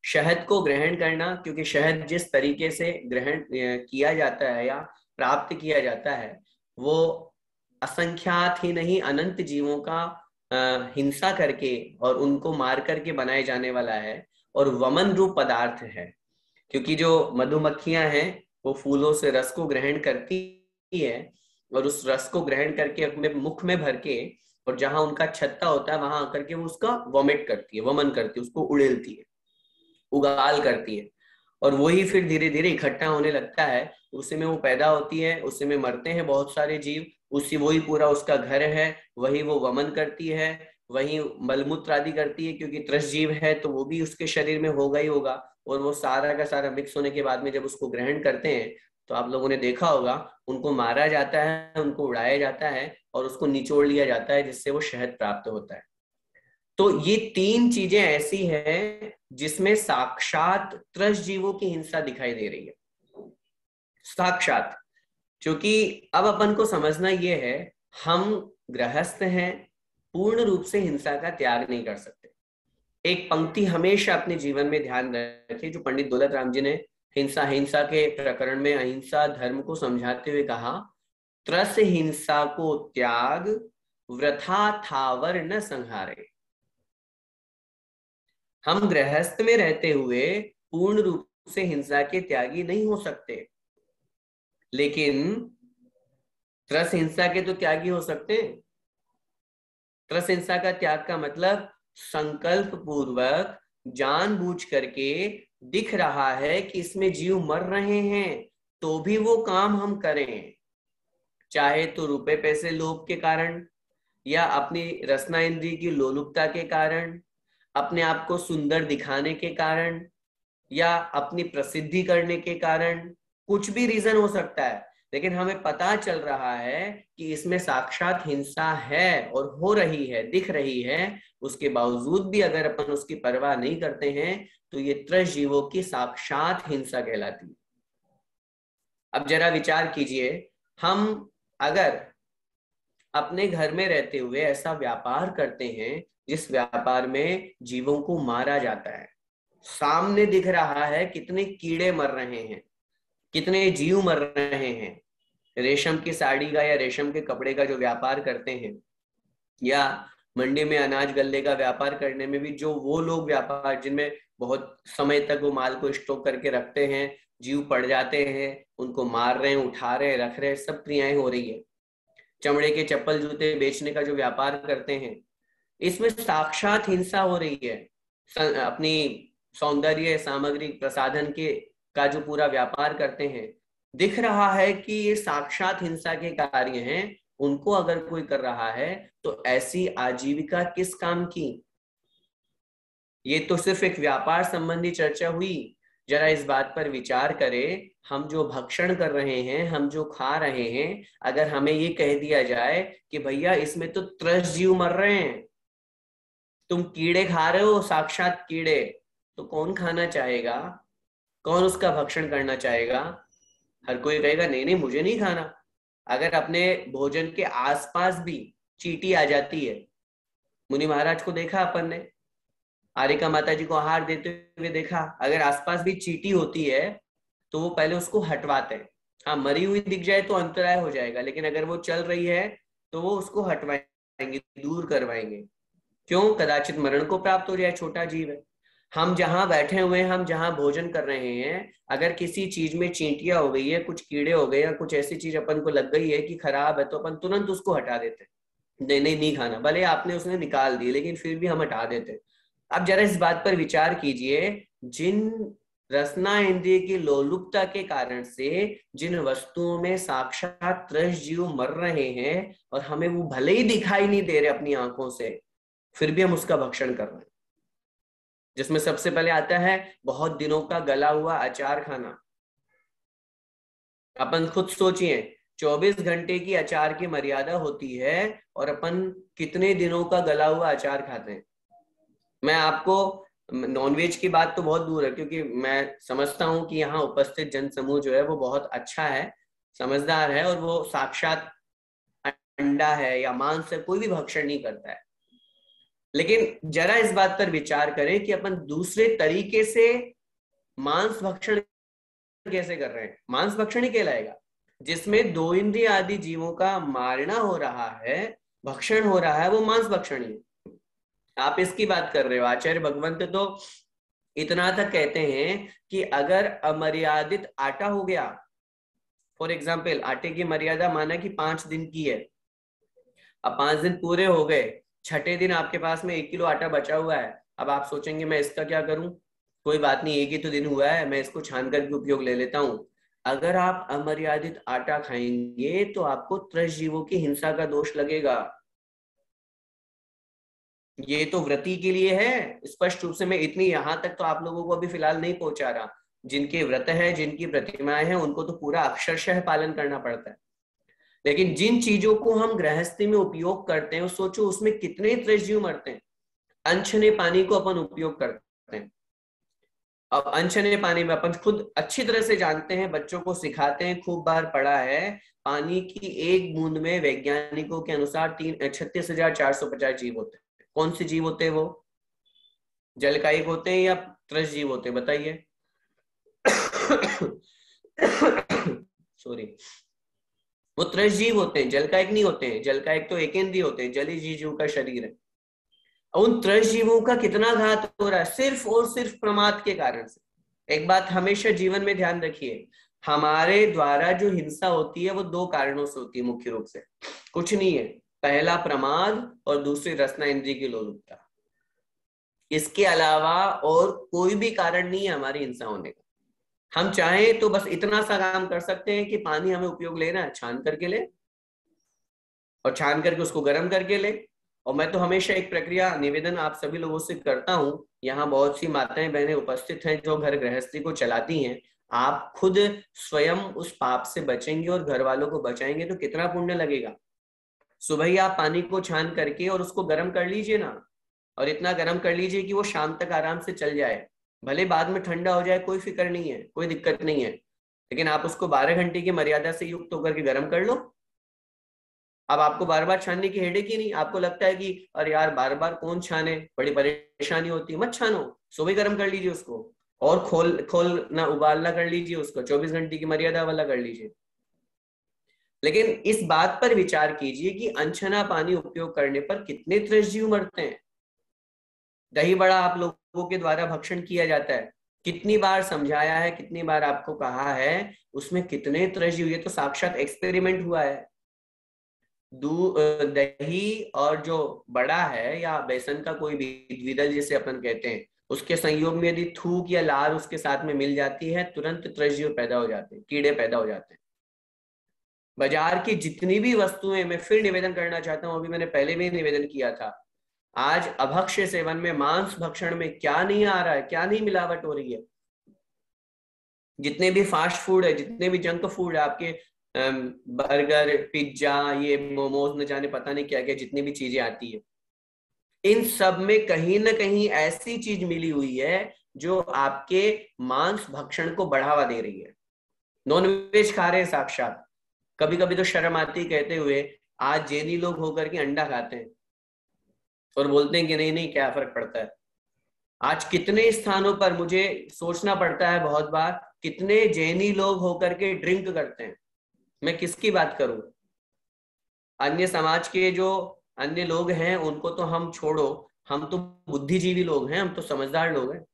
शहद को ग्रहण करना, क्योंकि शहद जिस तरीके से ग्रहण किया जाता है या प्राप्त किया जाता है, वो असंख्यात ही नहीं अनंत जीवों का हिंसा करके और उनको मार करके बनाए जाने वाला है, और वमन रूप पदार्थ है। क्योंकि जो मधुमक्खियां हैं वो फूलों से रस को ग्रहण करती है, और उस रस को ग्रहण करके अपने मुख में भर के, और जहां उनका छत्ता होता है वहां आकर के वो उसका वॉमिट करती है, वमन करती है, उसको उड़ेलती है, उगाल करती है, और वही फिर धीरे धीरे इकट्ठा होने लगता है। उसी में वो पैदा होती है, उसी में मरते हैं बहुत सारे जीव, उसी वही पूरा उसका घर है, वही वो वमन करती है, वही मलमूत्र आदि करती है, क्योंकि त्रस जीव है तो वो भी उसके शरीर में होगा ही होगा। और वो सारा का सारा मिक्स होने के बाद में जब उसको ग्रहण करते हैं, तो आप लोगों ने देखा होगा, उनको मारा जाता है, उनको उड़ाया जाता है, और उसको निचोड़ लिया जाता है, जिससे वो शहद प्राप्त होता है। तो ये 3 चीजें ऐसी हैं जिसमें साक्षात त्रस जीवों की हिंसा दिखाई दे रही है, साक्षात। क्योंकि अब अपन को समझना ये है, हम गृहस्थ हैं, पूर्ण रूप से हिंसा का त्याग नहीं कर सकते। एक पंक्ति हमेशा अपने जीवन में ध्यान रखें, जो पंडित दौलत राम जी ने हिंसा के प्रकरण में अहिंसा धर्म को समझाते हुए कहा, त्रस हिंसा को त्याग, वृथा थावर न संहारे। हम गृहस्थ में रहते हुए पूर्ण रूप से हिंसा के त्यागी नहीं हो सकते, लेकिन त्रस हिंसा के तो त्यागी हो सकते हैं। त्रस हिंसा का त्याग का मतलब संकल्प पूर्वक जानबूझ करके दिख रहा है कि इसमें जीव मर रहे हैं, तो भी वो काम हम करें, चाहे तो रुपए पैसे लोभ के कारण, या अपनी रसना इंद्रिय की लोलुपता के कारण, अपने आप को सुंदर दिखाने के कारण, या अपनी प्रसिद्धि करने के कारण, कुछ भी रीजन हो सकता है। लेकिन हमें पता चल रहा है कि इसमें साक्षात हिंसा है और हो रही है, दिख रही है। उसके बावजूद भी अगर अपन उसकी परवाह नहीं करते हैं तो ये त्रस्त जीवों की साक्षात हिंसा कहलाती है। अब जरा विचार कीजिए, हम अगर अपने घर में रहते हुए ऐसा व्यापार करते हैं जिस व्यापार में जीवों को मारा जाता है, सामने दिख रहा है कितने कीड़े मर रहे हैं, कितने जीव मर रहे हैं, रेशम की साड़ी का या रेशम के कपड़े का जो व्यापार करते हैं, या मंडी में अनाज गल्ले का व्यापार करने में भी जो वो लोग व्यापार जिनमें बहुत समय तक वो माल को स्टॉक करके रखते हैं, जीव पड़ जाते हैं, उनको मार रहे हैं, उठा रहे हैं, रख रहे हैं, सब क्रियाएं हो रही है। चमड़े के चप्पल जूते बेचने का जो व्यापार करते हैं, इसमें साक्षात हिंसा हो रही है। अपनी सौंदर्य सामग्री प्रसाधन के का जो पूरा व्यापार करते हैं, दिख रहा है कि ये साक्षात हिंसा के कार्य हैं। उनको अगर कोई कर रहा है तो ऐसी आजीविका किस काम की? ये तो सिर्फ एक व्यापार संबंधी चर्चा हुई। जरा इस बात पर विचार करें, हम जो भक्षण कर रहे हैं, हम जो खा रहे हैं, अगर हमें ये कह दिया जाए कि भैया इसमें तो त्रस्त जीव मर रहे हैं, तुम कीड़े खा रहे हो, साक्षात कीड़े, तो कौन खाना चाहेगा? कौन उसका भक्षण करना चाहेगा? हर कोई कहेगा नहीं नहीं मुझे नहीं खाना। अगर अपने भोजन के आसपास भी चींटी आ जाती है, मुनि महाराज को देखा अपन ने, आरिका माता जी को आहार देते हुए देखा, अगर आसपास भी चींटी होती है तो वो पहले उसको हटवाते हैं। हाँ, मरी हुई दिख जाए तो अंतराय हो जाएगा, लेकिन अगर वो चल रही है तो वो उसको हटवाएंगे, दूर करवाएंगे। क्यों? कदाचित मरण को प्राप्त हो जाए, छोटा जीव है। हम जहां बैठे हुए हैं, हम जहां भोजन कर रहे हैं, अगर किसी चीज में चींटियां हो गई है, कुछ कीड़े हो गए, या कुछ ऐसी चीज अपन को लग गई है कि खराब है, तो अपन तुरंत उसको हटा देते हैं। नहीं नहीं नहीं खाना, भले आपने उसने निकाल दी लेकिन फिर भी हम हटा देते हैं। अब जरा इस बात पर विचार कीजिए, जिन रसना इंद्रिय की लोलुपता के कारण से जिन वस्तुओं में साक्षात त्रस्त जीव मर रहे हैं और हमें वो भले ही दिखाई नहीं दे रहे अपनी आंखों से, फिर भी हम उसका भक्षण कर रहे हैं। जिसमें सबसे पहले आता है बहुत दिनों का गला हुआ अचार खाना। अपन खुद सोचिए, 24 घंटे की अचार की मर्यादा होती है और अपन कितने दिनों का गला हुआ अचार खाते हैं। मैं आपको नॉनवेज की बात तो बहुत दूर है, क्योंकि मैं समझता हूं कि यहाँ उपस्थित जन समूह जो है वो बहुत अच्छा है, समझदार है, और वो साक्षात अंडा है या मांस है कोई भी भक्षण नहीं करता है। लेकिन जरा इस बात पर विचार करें कि अपन दूसरे तरीके से मांस भक्षण कैसे कर रहे हैं। मांस भक्षण ही कहलाएगा, जिसमें दो इंद्रिय आदि जीवों का मारना हो रहा है, भक्षण हो रहा है, वो मांस भक्षण ही है। आप इसकी बात कर रहे हो। आचार्य भगवंत तो इतना तक कहते हैं कि अगर अमर्यादित आटा हो गया, फॉर एग्जाम्पल आटे की मर्यादा माना कि 5 दिन की है, अब 5 दिन पूरे हो गए, छठे दिन आपके पास में 1 किलो आटा बचा हुआ है। अब आप सोचेंगे मैं इसका क्या करूं, कोई बात नहीं, एक ही तो दिन हुआ है, मैं इसको छान करके उपयोग ले लेता हूं। अगर आप अमर्यादित आटा खाएंगे तो आपको त्रस्त जीवों की हिंसा का दोष लगेगा। ये तो व्रती के लिए है स्पष्ट रूप से। मैं इतनी यहां तक तो आप लोगों को अभी फिलहाल नहीं पहुंचा रहा। जिनके व्रत है, जिनकी प्रतिमाएं हैं, उनको तो पूरा अक्षरशः पालन करना पड़ता है। लेकिन जिन चीजों को हम गृहस्थी में उपयोग करते हैं, सोचो उसमें कितने त्रस्त जीव मरते हैं। अनछने पानी को अपन उपयोग करते हैं। अब अनछने पानी में अपन खुद अच्छी तरह से जानते हैं, बच्चों को सिखाते हैं, खूब बार पढ़ा है, पानी की एक बूंद में वैज्ञानिकों के अनुसार 36,450 जीव होते हैं। कौन से जीव होते हैं वो? जलकायिक होते हैं या त्रस्त जीव होते हैं, बताइए। सॉरी, वो त्रस्त जीव होते हैं, जलकायिक नहीं होते हैं। जलकायिक तो एकेंद्रीय होते हैं, जली जीव का शरीर है। उन त्रस्त जीवों का कितना घात हो रहा है सिर्फ और सिर्फ प्रमाद के कारण से। एक बात हमेशा जीवन में ध्यान रखिए, हमारे द्वारा जो हिंसा होती है वो 2 कारणों से होती है मुख्य रूप से, कुछ नहीं है। पहला प्रमाद और दूसरी रसना इंद्रिय की लोलुपता। इसके अलावा और कोई भी कारण नहीं है हमारी हिंसा होने का। हम चाहें तो बस इतना सा काम कर सकते हैं कि पानी हमें उपयोग लेना है, छान करके ले, और छान करके उसको गर्म करके ले। और मैं तो हमेशा एक प्रक्रिया निवेदन आप सभी लोगों से करता हूं, यहाँ बहुत सी माताएं बहनें उपस्थित हैं जो घर गृहस्थी को चलाती हैं। आप खुद स्वयं उस पाप से बचेंगे और घर वालों को बचाएंगे तो कितना पुण्य लगेगा। सुबह ही आप पानी को छान करके और उसको गर्म कर लीजिए ना, और इतना गर्म कर लीजिए कि वो शाम तक आराम से चल जाए। भले बाद में ठंडा हो जाए, कोई फिक्र नहीं है, कोई दिक्कत नहीं है, लेकिन आप उसको 12 घंटे की मर्यादा से युक्त होकर के गर्म कर लो। अब आपको बार बार छानने की हेडेक ही नहीं। आपको लगता है कि अरे यार बार बार कौन छाने, बड़ी परेशानी होती है, मत छानो, सुबह गर्म कर लीजिए उसको। और खोल ना उबालना कर लीजिए उसको, 24 घंटे की मर्यादा वाला कर लीजिए। लेकिन इस बात पर विचार कीजिए कि अनछना पानी उपयोग करने पर कितने त्रिजीव मरते हैं। दही बड़ा आप लोगों के द्वारा भक्षण किया जाता है, कितनी बार समझाया है, कितनी बार आपको कहा है, उसमें कितने त्रिजीव, ये तो साक्षात एक्सपेरिमेंट हुआ है। दही और जो बड़ा है या बेसन का कोई भी द्विदल जिसे अपन कहते हैं, उसके संयोग में यदि थूक या लार उसके साथ में मिल जाती है, तुरंत त्रिजीव पैदा हो जाते हैं, कीड़े पैदा हो जाते हैं। बाजार की जितनी भी वस्तुएं, मैं फिर निवेदन करना चाहता हूं, अभी मैंने पहले भी निवेदन किया था, आज अभक्ष्य सेवन में, मांस भक्षण में क्या नहीं आ रहा है, क्या नहीं मिलावट हो रही है। जितने भी फास्ट फूड है, जितने भी जंक फूड है, आपके बर्गर, पिज्जा, ये मोमोज, न जाने पता नहीं क्या क्या जितनी भी चीजें आती है, इन सब में कहीं ना कहीं ऐसी चीज मिली हुई है जो आपके मांस भक्षण को बढ़ावा दे रही है। नॉनवेज खा रहे हैं साक्षात। कभी कभी तो शर्म आती कहते हुए, आज जैनी लोग होकर के अंडा खाते हैं और बोलते हैं कि नहीं नहीं क्या फर्क पड़ता है। आज कितने स्थानों पर मुझे सोचना पड़ता है बहुत बार, कितने जैनी लोग होकर के ड्रिंक करते हैं। मैं किसकी बात करूं, अन्य समाज के जो अन्य लोग हैं उनको तो हम छोड़ो, हम तो बुद्धिजीवी लोग हैं, हम तो समझदार लोग हैं।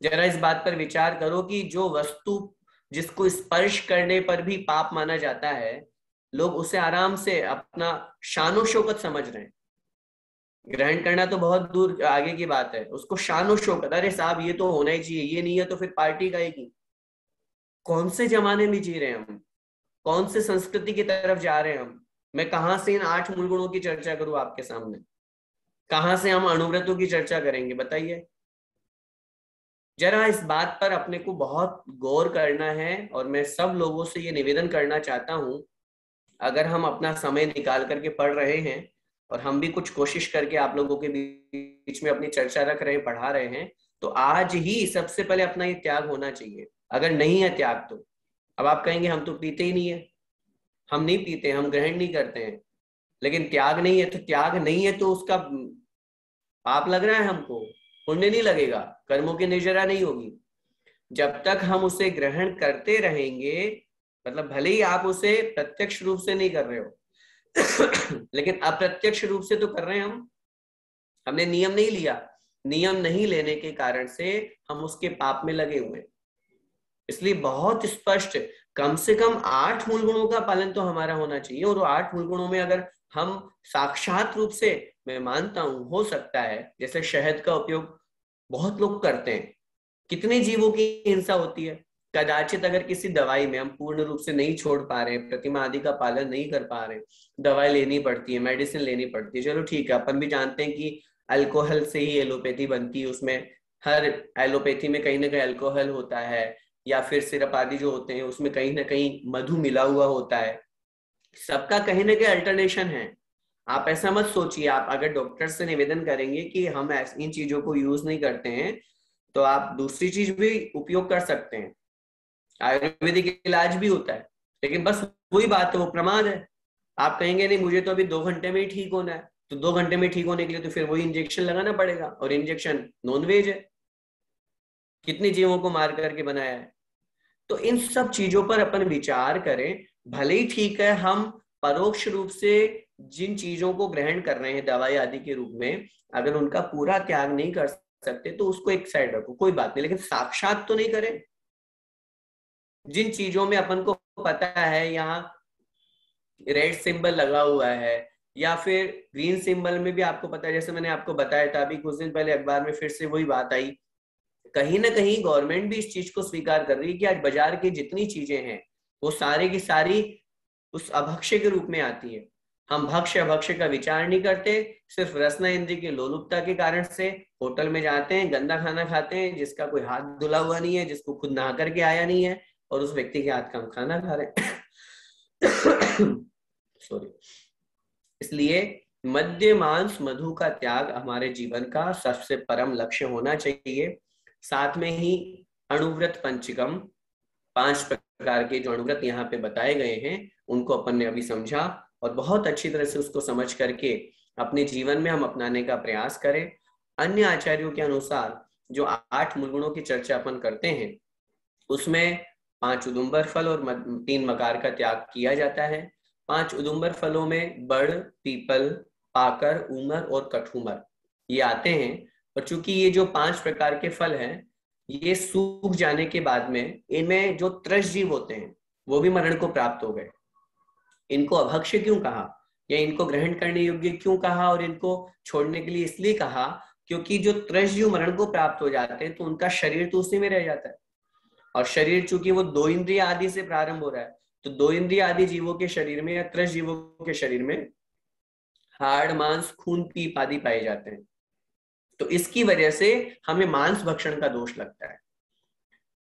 जरा इस बात पर विचार करो कि जो वस्तु जिसको स्पर्श करने पर भी पाप माना जाता है, लोग उसे आराम से अपना शानो शौकत समझ रहे हैं। ग्रहण करना तो बहुत दूर आगे की बात है, उसको शानो शौकत, अरे साहब ये तो होना ही चाहिए, ये नहीं है तो फिर पार्टी गाएगी। कौन से जमाने में जी रहे हैं हम, कौन से संस्कृति की तरफ जा रहे हैं हम। मैं कहां से इन 8 मूल गुणों की चर्चा करूं आपके सामने, कहां से हम अणुव्रतों की चर्चा करेंगे, बताइए। जरा इस बात पर अपने को बहुत गौर करना है, और मैं सब लोगों से ये निवेदन करना चाहता हूं, अगर हम अपना समय निकाल करके पढ़ रहे हैं और हम भी कुछ कोशिश करके आप लोगों के बीच में अपनी चर्चा रख रहे हैं, पढ़ा रहे हैं, तो आज ही सबसे पहले अपना ये त्याग होना चाहिए। अगर नहीं है त्याग तो, अब आप कहेंगे हम तो पीते ही नहीं है, हम नहीं पीते, हम ग्रहण नहीं करते हैं, लेकिन त्याग नहीं है, तो त्याग नहीं है तो उसका पाप लग रहा है हमको, पुण्य नहीं लगेगा, कर्मों की निर्जरा नहीं होगी। जब तक हम उसे ग्रहण करते रहेंगे, मतलब भले ही आप उसे प्रत्यक्ष रूप से नहीं कर रहे हो लेकिन अप्रत्यक्ष रूप से तो कर रहे हैं हम। हमने नियम नहीं लिया, नियम नहीं लेने के कारण से हम उसके पाप में लगे हुए हैं। इसलिए बहुत स्पष्ट, कम से कम 8 मूल गुणों का पालन तो हमारा होना चाहिए। और वो 8 मूल गुणों में अगर हम साक्षात रूप से, मैं मानता हूं हो सकता है, जैसे शहद का उपयोग बहुत लोग करते हैं, कितने जीवों की हिंसा होती है। कदाचित अगर किसी दवाई में हम पूर्ण रूप से नहीं छोड़ पा रहे हैं, प्रतिमा आदि का पालन नहीं कर पा रहे, दवाई लेनी पड़ती है, मेडिसिन लेनी पड़ती है, चलो ठीक है, अपन भी जानते हैं कि अल्कोहल से ही एलोपैथी बनती है, उसमें हर एलोपैथी में कहीं ना कहीं अल्कोहल होता है, या फिर सिरप आदि जो होते हैं उसमें कहीं ना कहीं मधु मिला हुआ होता है। सबका कहीं ना कहीं अल्टरनेशन है। आप ऐसा मत सोचिए, आप अगर डॉक्टर से निवेदन करेंगे कि हम इन चीजों को यूज नहीं करते हैं, तो आप दूसरी चीज भी उपयोग कर सकते हैं, आयुर्वेदिक इलाज भी होता है। लेकिन बस वही बात है, वो प्रमाद है। आप कहेंगे नहीं मुझे तो अभी 2 घंटे में ही ठीक होना है, तो 2 घंटे में ठीक होने के लिए तो फिर वही इंजेक्शन लगाना पड़ेगा, और इंजेक्शन नॉनवेज है, कितने जीवों को मार करके बनाया है। तो इन सब चीजों पर अपन विचार करें। भले ही ठीक है हम परोक्ष रूप से जिन चीजों को ग्रहण कर रहे हैं दवाई आदि के रूप में, अगर उनका पूरा त्याग नहीं कर सकते तो उसको एक साइड रखो, कोई बात नहीं, लेकिन साक्षात तो नहीं करें। जिन चीजों में अपन को पता है यहाँ रेड सिंबल लगा हुआ है, या फिर ग्रीन सिंबल में भी आपको पता है, जैसे मैंने आपको बताया था अभी कुछ दिन पहले अखबार में फिर से वही बात आई, कहीं ना कहीं गवर्नमेंट भी इस चीज को स्वीकार कर रही है कि आज बाजार की जितनी चीजें हैं वो सारी की सारी उस अभक्ष्य के रूप में आती है। हम भक्ष्य अभक्ष्य का विचार नहीं करते, सिर्फ रसना इंद्रिय की लोलुपता के कारण से होटल में जाते हैं, गंदा खाना खाते हैं, जिसका कोई हाथ धुला हुआ नहीं है, जिसको खुद नहा करके आया नहीं है, और उस व्यक्ति के हाथ का हम खाना खा रहे हैं। सॉरी। इसलिए मद्य मांस मधु का त्याग हमारे जीवन का सबसे परम लक्ष्य होना चाहिए। साथ में ही अणुव्रत पंचकम, 5 प्रकार के जो अणुव्रत यहाँ पे बताए गए हैं उनको अपन ने अभी समझा, और बहुत अच्छी तरह से उसको समझ करके अपने जीवन में हम अपनाने का प्रयास करें। अन्य आचार्यों के अनुसार जो 8 मूल गुणों की चर्चा अपन करते हैं उसमें 5 उदुम्बर फल और 3 मकार का त्याग किया जाता है। 5 उदुम्बर फलों में बड़, पीपल, पाकर, ऊमर और कठूमर ये आते हैं। और चूंकि ये जो 5 प्रकार के फल हैं ये सूख जाने के बाद में इनमें जो त्रस जीव होते हैं वो भी मरण को प्राप्त हो गए। इनको अभक्ष्य क्यों कहा या इनको ग्रहण करने योग्य क्यों कहा और इनको छोड़ने के लिए इसलिए कहा क्योंकि जो त्रस जीव मरण को प्राप्त हो जाते हैं तो उनका शरीर तो उसी में रह जाता है, और शरीर चूंकि वो 2 इंद्रिय आदि से प्रारंभ हो रहा है तो 2 इंद्रिय आदि जीवों के शरीर में या त्रस जीवों के शरीर में हाड़ मांस खून पीप आदि पाए जाते हैं। तो इसकी वजह से हमें मांस भक्षण का दोष लगता है।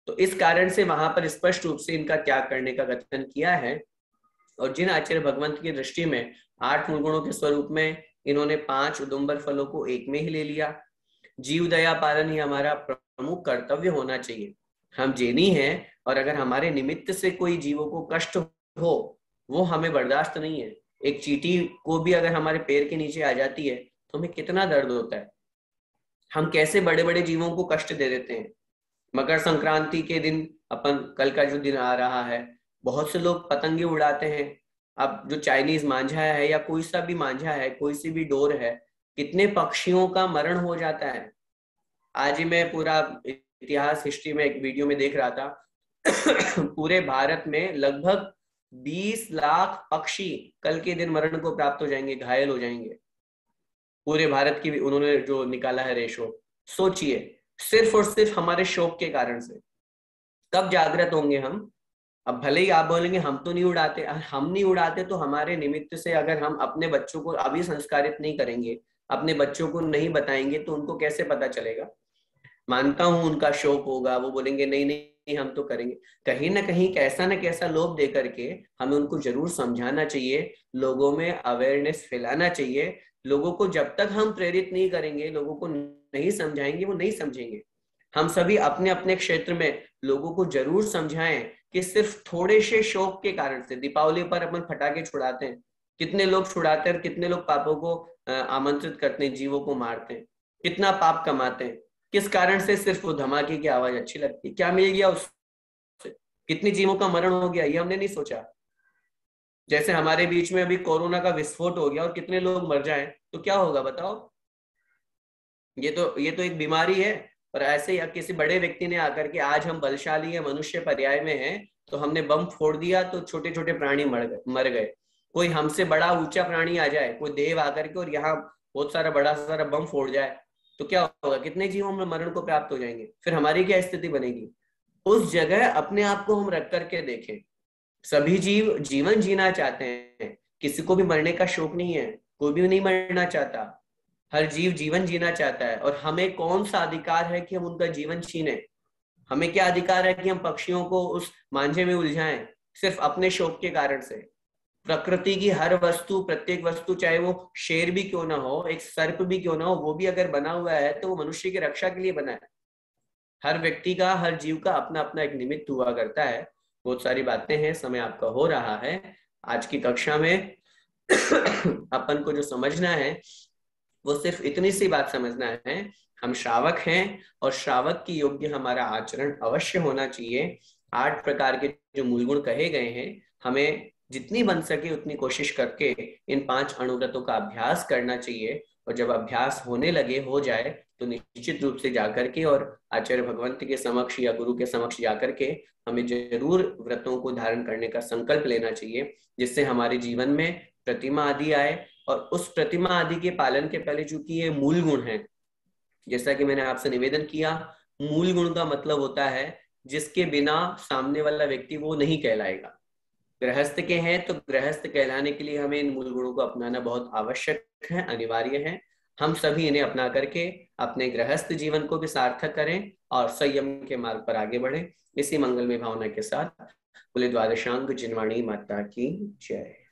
तो इस कारण से वहां पर स्पष्ट रूप से इनका त्याग करने का कथन किया है। और जिन आचार्य भगवंत की दृष्टि में 8 मूल गुणों के स्वरूप में इन्होंने 5 उदुम्बर फलों को एक में ही ले लिया। जीव दया पालन ही हमारा प्रमुख कर्तव्य होना चाहिए। हम जैनी हैं और अगर हमारे निमित्त से कोई जीवों को कष्ट हो वो हमें बर्दाश्त नहीं है। एक चींटी को भी अगर हमारे पैर के नीचे आ जाती है तो हमें कितना दर्द होता है। हम कैसे बड़े बड़े जीवों को कष्ट दे देते हैं। मकर संक्रांति के दिन अपन कल का जो दिन आ रहा है बहुत से लोग पतंगे उड़ाते हैं। अब जो चाइनीज मांझा है या कोई सा भी मांझा है, कोई सी भी डोर है, कितने पक्षियों का मरण हो जाता है। आज ही मैं पूरा इतिहास हिस्ट्री में एक वीडियो में देख रहा था पूरे भारत में लगभग 20 लाख पक्षी कल के दिन मरण को प्राप्त हो जाएंगे, घायल हो जाएंगे। पूरे भारत की उन्होंने जो निकाला है रेशो, सोचिए, सिर्फ और सिर्फ हमारे शौक के कारण से। कब जागृत होंगे हम? अब भले ही आप बोलेंगे हम तो नहीं उड़ाते, हम नहीं उड़ाते तो हमारे निमित्त से अगर हम अपने बच्चों को अभी संस्कारित नहीं करेंगे, अपने बच्चों को नहीं बताएंगे तो उनको कैसे पता चलेगा। मानता हूं उनका शौक होगा, वो बोलेंगे नहीं नहीं हम तो करेंगे। कहीं ना कहीं कैसा न कैसा लोभ दे करके हमें उनको जरूर समझाना चाहिए, लोगों में अवेयरनेस फैलाना चाहिए। लोगों को जब तक हम प्रेरित नहीं करेंगे, लोगों को नहीं समझाएंगे, वो नहीं समझेंगे। हम सभी अपने अपने क्षेत्र में लोगों को जरूर समझाएं कि सिर्फ थोड़े से शौक के कारण से दीपावली पर अपन पटाखे छुड़ाते हैं, कितने लोग छुड़ाते हैं, कितने लोग पापों को आमंत्रित करते हैं, जीवों को मारते हैं, कितना पाप कमाते हैं। किस कारण से? सिर्फ वो धमाके की आवाज अच्छी लगती है। क्या मिल गया उससे? कितने जीवों का मरण हो गया ये हमने नहीं सोचा। जैसे हमारे बीच में अभी कोरोना का विस्फोट हो गया और कितने लोग मर जाएं तो क्या होगा बताओ। ये तो एक बीमारी है। और ऐसे ही किसी बड़े व्यक्ति ने आकर के आज हम बलशाली है, मनुष्य पर्याय में है, तो हमने बम फोड़ दिया तो छोटे छोटे प्राणी मर गए। कोई हमसे बड़ा ऊंचा प्राणी आ जाए, कोई देव आकर के और यहाँ बहुत सारा बड़ा सारा बम फोड़ जाए तो क्या होगा? कितने जीवों में मरण को प्राप्त हो जाएंगे। फिर हमारी क्या स्थिति बनेगी? उस जगह अपने आप को हम रख करके देखें। सभी जीव जीवन जीना चाहते हैं, किसी को भी मरने का शौक नहीं है, कोई भी नहीं मरना चाहता। हर जीव जीवन जीना चाहता है। और हमें कौन सा अधिकार है कि हम उनका जीवन छीने? हमें क्या अधिकार है कि हम पक्षियों को उस मांझे में उलझाएं सिर्फ अपने शौक के कारण से? प्रकृति की हर वस्तु, प्रत्येक वस्तु, चाहे वो शेर भी क्यों ना हो, एक सर्प भी क्यों ना हो, वो भी अगर बना हुआ है तो वो मनुष्य की रक्षा के लिए बना है। हर व्यक्ति का, हर जीव का अपना अपना एक निमित्त हुआ करता है। बहुत सारी बातें हैं, समय आपका हो रहा है। आज की कक्षा में अपन को जो समझना है वो सिर्फ इतनी सी बात समझना है, हम श्रावक हैं और श्रावक की योग्य हमारा आचरण अवश्य होना चाहिए। 8 प्रकार के जो मूल गुण कहे गए हैं, हमें जितनी बन सके उतनी कोशिश करके इन 5 अणुव्रतों का अभ्यास करना चाहिए। और जब अभ्यास होने लगे, हो जाए, तो निश्चित रूप से जाकर के और आचार्य भगवंत के समक्ष या गुरु के समक्ष जाकर के हमें जरूर व्रतों को धारण करने का संकल्प लेना चाहिए, जिससे हमारे जीवन में प्रतिमा आदि आए, और उस प्रतिमा आदि के पालन के पहले चूंकि ये मूल गुण है, जैसा कि मैंने आपसे निवेदन किया, मूल गुण का मतलब होता है जिसके बिना सामने वाला व्यक्ति वो नहीं कहलाएगा। गृहस्थ के हैं तो गृहस्थ कहलाने के लिए हमें इन मूल गुणों को अपनाना बहुत आवश्यक है, अनिवार्य है। हम सभी इन्हें अपना करके अपने गृहस्थ जीवन को भी सार्थक करें और संयम के मार्ग पर आगे बढ़े। इसी मंगलमय भावना के साथ बोले द्वादशांग जिनवाणी माता की जय।